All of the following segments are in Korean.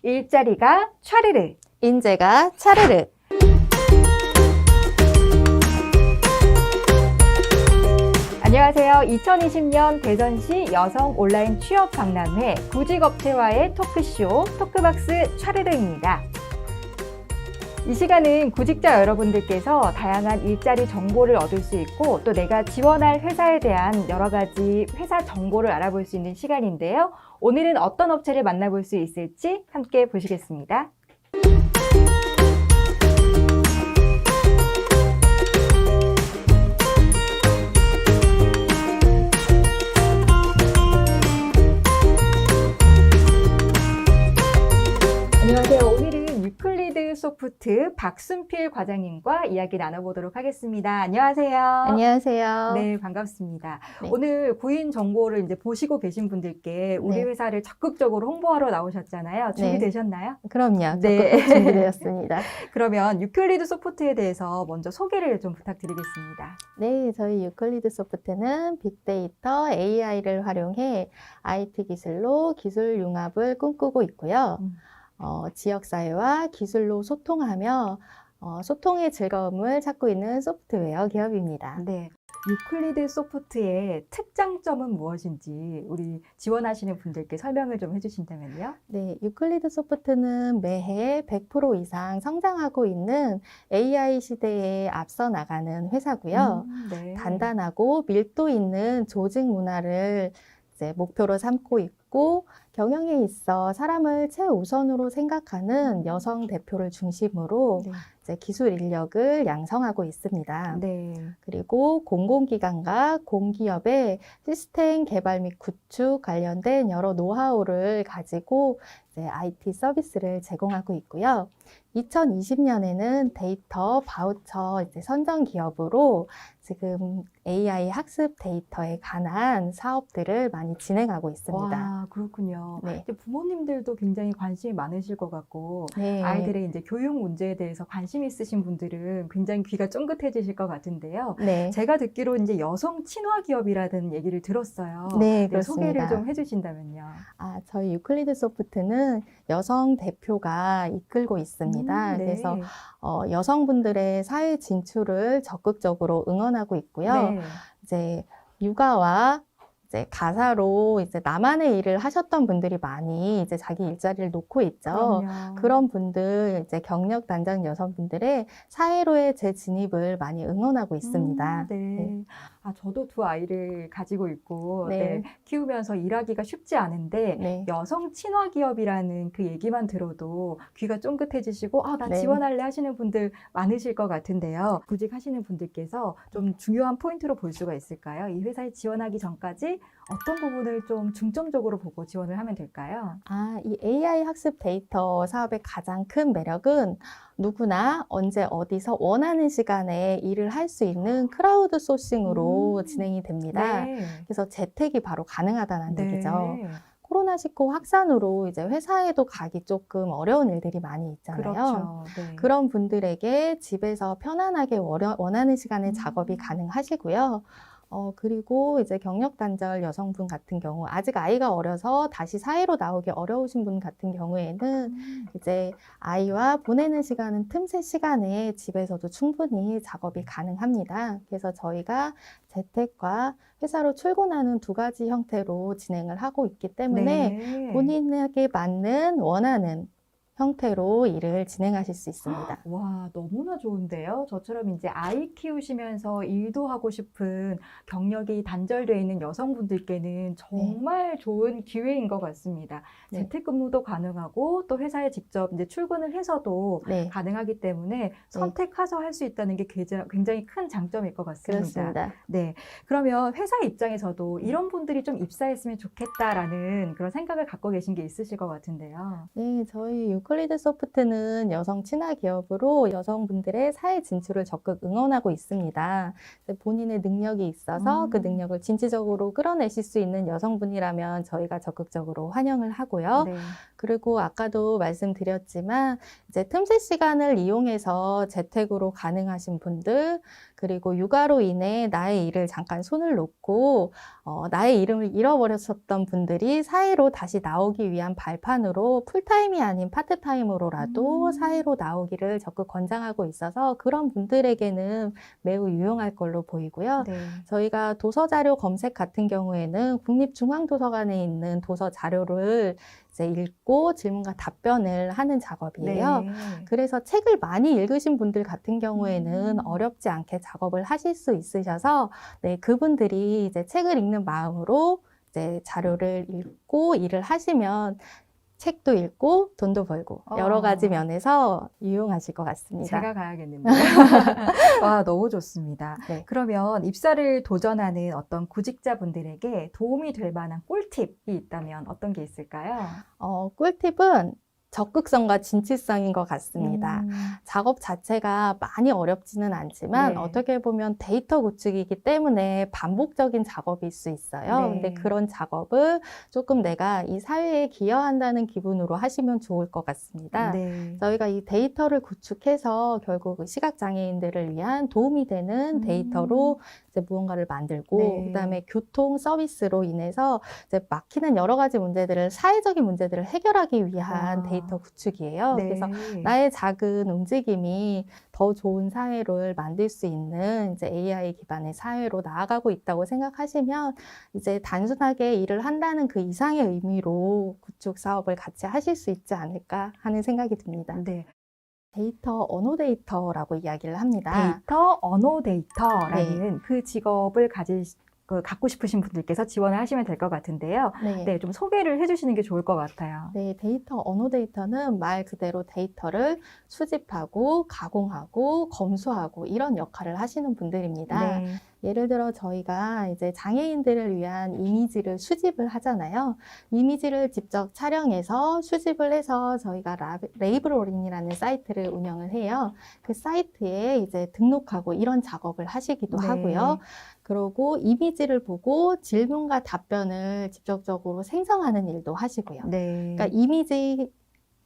일자리가 촤르르, 인재가 차르르. 안녕하세요. 2020년 대전시 여성 온라인 취업 박람회 구직업체와의 토크쇼 토크박스 촤르르입니다. 이 시간은 구직자 여러분들께서 다양한 일자리 정보를 얻을 수 있고 또 내가 지원할 회사에 대한 여러 가지 회사 정보를 알아볼 수 있는 시간인데요. 오늘은 어떤 업체를 만나볼 수 있을지 함께 보시겠습니다. 안녕하세요. 오늘은 유클리드 소프트 박순필 과장님과 이야기 나눠보도록 하겠습니다. 안녕하세요. 안녕하세요. 네, 반갑습니다. 네. 오늘 구인 정보를 이제 보시고 계신 분들께 우리 네. 회사를 적극적으로 홍보하러 나오셨잖아요. 준비되셨나요? 그럼요. 네. 적극 준비되었습니다. 그러면 유클리드 소프트에 대해서 먼저 소개를 좀 부탁드리겠습니다. 네, 저희 유클리드 소프트는 빅데이터 AI를 활용해 IT 기술로 기술 융합을 꿈꾸고 있고요. 지역사회와 기술로 소통하며 소통의 즐거움을 찾고 있는 소프트웨어 기업입니다. 네. 유클리드 소프트의 특장점은 무엇인지 우리 지원하시는 분들께 설명을 좀 해주신다면요. 네, 유클리드 소프트는 매해 100% 이상 성장하고 있는 AI 시대에 앞서 나가는 회사고요. 네. 단단하고 밀도 있는 조직 문화를 이제 목표로 삼고 있고 경영에 있어 사람을 최우선으로 생각하는 여성 대표를 중심으로 네. 이제 기술 인력을 양성하고 있습니다. 네. 그리고 공공기관과 공기업의 시스템 개발 및 구축 관련된 여러 노하우를 가지고 이제 IT 서비스를 제공하고 있고요. 2020년에는 데이터 바우처 이제 선정 기업으로 지금 AI 학습 데이터에 관한 사업들을 많이 진행하고 있습니다. 와, 그렇군요. 네. 근데 부모님들도 굉장히 관심이 많으실 것 같고 네. 아이들의 이제 교육 문제에 대해서 관심 있으신 분들은 굉장히 귀가 쫑긋해지실 것 같은데요. 네. 제가 듣기로 이제 여성 친화 기업이라는 얘기를 들었어요. 네, 소개를 그렇습니다. 좀 해주신다면요. 저희 유클리드 소프트는 여성 대표가 이끌고 있습니다. 네. 그래서 여성분들의 사회 진출을 적극적으로 응원하고 있고요. 네. 이제 육아와 이제 가사로 이제 나만의 일을 하셨던 분들이 많이 이제 자기 일자리를 놓고 있죠. 그럼요. 그런 분들, 이제 경력 담당 여성분들의 사회로의 재진입을 많이 응원하고 있습니다. 네. 네. 저도 두 아이를 가지고 있고 네. 네, 키우면서 일하기가 쉽지 않은데 네. 여성 친화 기업이라는 그 얘기만 들어도 귀가 쫑긋해지시고 나 네. 지원할래 하시는 분들 많으실 것 같은데요. 구직하시는 분들께서 좀 중요한 포인트로 볼 수가 있을까요? 이 회사에 지원하기 전까지 어떤 부분을 좀 중점적으로 보고 지원을 하면 될까요? 이 AI 학습 데이터 사업의 가장 큰 매력은 누구나 언제 어디서 원하는 시간에 일을 할 수 있는 크라우드 소싱으로 진행이 됩니다. 네. 그래서 재택이 바로 가능하다는 네. 얘기죠. 코로나19 확산으로 이제 회사에도 가기 조금 어려운 일들이 많이 있잖아요. 그렇죠. 네. 그런 분들에게 집에서 편안하게 원하는 시간에 작업이 가능하시고요. 그리고 이제 경력 단절 여성분 같은 경우, 아직 아이가 어려서 다시 사회로 나오기 어려우신 분 같은 경우에는 이제 아이와 보내는 시간은 틈새 시간에 집에서도 충분히 작업이 가능합니다. 그래서 저희가 재택과 회사로 출근하는 두 가지 형태로 진행을 하고 있기 때문에 네. 본인에게 맞는 원하는 형태로 일을 진행하실 수 있습니다. 와, 너무나 좋은데요. 저처럼 이제 아이 키우시면서 일도 하고 싶은 경력이 단절되어 있는 여성분들께는 정말 좋은 기회인 것 같습니다. 네. 재택근무도 가능하고 또 회사에 직접 이제 출근을 해서도 네, 가능하기 때문에 선택해서 할 수 있다는 게 굉장히 큰 장점일 것 같습니다. 그렇습니다. 네. 그러면 회사 입장에서도 이런 분들이 좀 입사했으면 좋겠다라는 그런 생각을 갖고 계신 게 있으실 것 같은데요. 네, 저희 유클리드 소프트는 여성 친화 기업으로 여성분들의 사회 진출을 적극 응원하고 있습니다. 본인의 능력이 있어서 그 능력을 진취적으로 끌어내실 수 있는 여성분이라면 저희가 적극적으로 환영을 하고요. 네. 그리고 아까도 말씀드렸지만 이제 틈새 시간을 이용해서 재택으로 가능하신 분들, 그리고 육아로 인해 나의 일을 잠깐 손을 놓고 나의 이름을 잃어버렸었던 분들이 사회로 다시 나오기 위한 발판으로 풀타임이 아닌 파트타임으로라도 사회로 나오기를 적극 권장하고 있어서 그런 분들에게는 매우 유용할 걸로 보이고요. 네. 저희가 도서자료 검색 같은 경우에는 국립중앙도서관에 있는 도서 자료를 이제 읽고 질문과 답변을 하는 작업이에요. 네. 그래서 책을 많이 읽으신 분들 같은 경우에는 어렵지 않게 작업을 하실 수 있으셔서 네, 그분들이 이제 책을 읽는 마음으로 이제 자료를 읽고 일을 하시면 책도 읽고 돈도 벌고 여러 가지 면에서 유용하실 것 같습니다. 제가 가야겠는데요. 와, 너무 좋습니다. 네. 그러면 입사를 도전하는 어떤 구직자분들에게 도움이 될 만한 꿀팁이 있다면 어떤 게 있을까요? 꿀팁은 적극성과 진취성인 것 같습니다. 작업 자체가 많이 어렵지는 않지만 네. 어떻게 보면 데이터 구축이기 때문에 반복적인 작업일 수 있어요. 네. 근데 그런 작업을 조금 내가 이 사회에 기여한다는 기분으로 하시면 좋을 것 같습니다. 네. 저희가 이 데이터를 구축해서 결국 시각장애인들을 위한 도움이 되는 데이터로 이제 무언가를 만들고 네. 그다음에 교통 서비스로 인해서 이제 막히는 여러 가지 문제들을 사회적인 문제들을 해결하기 위한 데이터 구축이에요. 네. 그래서 나의 작은 움직임이 더 좋은 사회를 만들 수 있는 이제 AI 기반의 사회로 나아가고 있다고 생각하시면 이제 단순하게 일을 한다는 그 이상의 의미로 구축 사업을 같이 하실 수 있지 않을까 하는 생각이 듭니다. 네. 데이터 언어 데이터라고 이야기를 합니다. 데이터 언어 데이터라는 그 직업을 갖고 싶으신 분들께서 지원을 하시면 될 것 같은데요. 네, 좀 소개를 해주시는 게 좋을 것 같아요. 네, 데이터 언어 데이터는 말 그대로 데이터를 수집하고 가공하고 검수하고 이런 역할을 하시는 분들입니다. 네. 예를 들어 저희가 이제 장애인들을 위한 이미지를 수집을 하잖아요. 이미지를 직접 촬영해서 수집을 해서 저희가 레이블오린이라는 사이트를 운영을 해요. 그 사이트에 이제 등록하고 이런 작업을 하시기도 네. 하고요. 그리고 이미지를 보고 질문과 답변을 직접적으로 생성하는 일도 하시고요. 네. 그러니까 이미지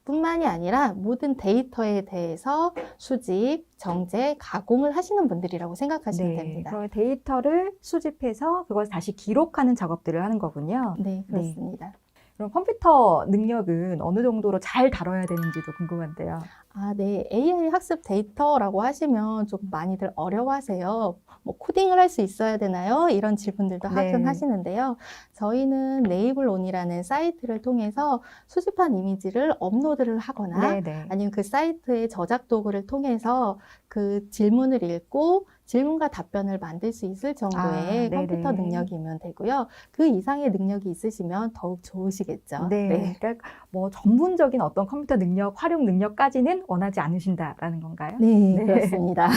뿐만이 아니라 모든 데이터에 대해서 수집, 정제, 가공을 하시는 분들이라고 생각하시면 됩니다. 그럼 데이터를 수집해서 그걸 다시 기록하는 작업들을 하는 거군요. 네, 그렇습니다. 그럼 컴퓨터 능력은 어느 정도로 잘 다뤄야 되는지도 궁금한데요. 네. AI 학습 데이터라고 하시면 좀 많이들 어려워하세요. 뭐 코딩을 할 수 있어야 되나요? 이런 질문들도 하긴 하시는데요. 저희는 네이블온이라는 사이트를 통해서 수집한 이미지를 업로드를 하거나 아니면 그 사이트의 저작 도구를 통해서 그 질문을 읽고 질문과 답변을 만들 수 있을 정도의 컴퓨터 능력이면 되고요. 그 이상의 능력이 있으시면 더욱 좋으시겠죠. 그러니까 뭐 전문적인 어떤 컴퓨터 능력, 활용 능력까지는 원하지 않으신다라는 건가요? 네, 그렇습니다.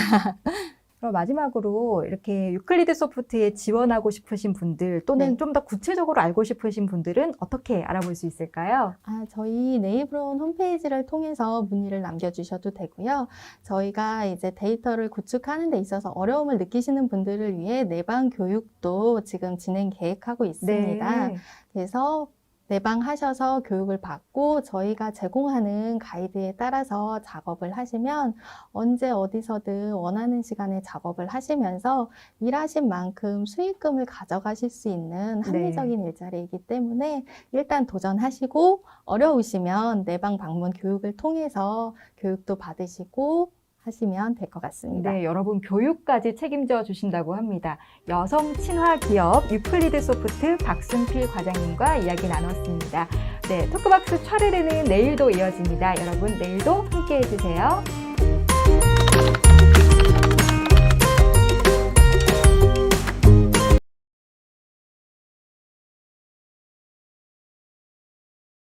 그럼 마지막으로 이렇게 유클리드 소프트에 지원하고 싶으신 분들 또는 좀 더 구체적으로 알고 싶으신 분들은 어떻게 알아볼 수 있을까요? 저희 네이블온 홈페이지를 통해서 문의를 남겨주셔도 되고요. 저희가 이제 데이터를 구축하는 데 있어서 어려움을 느끼시는 분들을 위해 내방 교육도 지금 진행 계획하고 있습니다. 그래서 내방하셔서 교육을 받고 저희가 제공하는 가이드에 따라서 작업을 하시면 언제 어디서든 원하는 시간에 작업을 하시면서 일하신 만큼 수익금을 가져가실 수 있는 합리적인 일자리이기 때문에 일단 도전하시고 어려우시면 내방 방문 교육을 통해서 교육도 받으시고 하시면 될 것 같습니다. 네, 여러분 교육까지 책임져 주신다고 합니다. 여성 친화 기업 유클리드 소프트 박순필 과장님과 이야기 나눴습니다. 네, 토크박스 촤르르는 내일도 이어집니다. 여러분 내일도 함께 해주세요.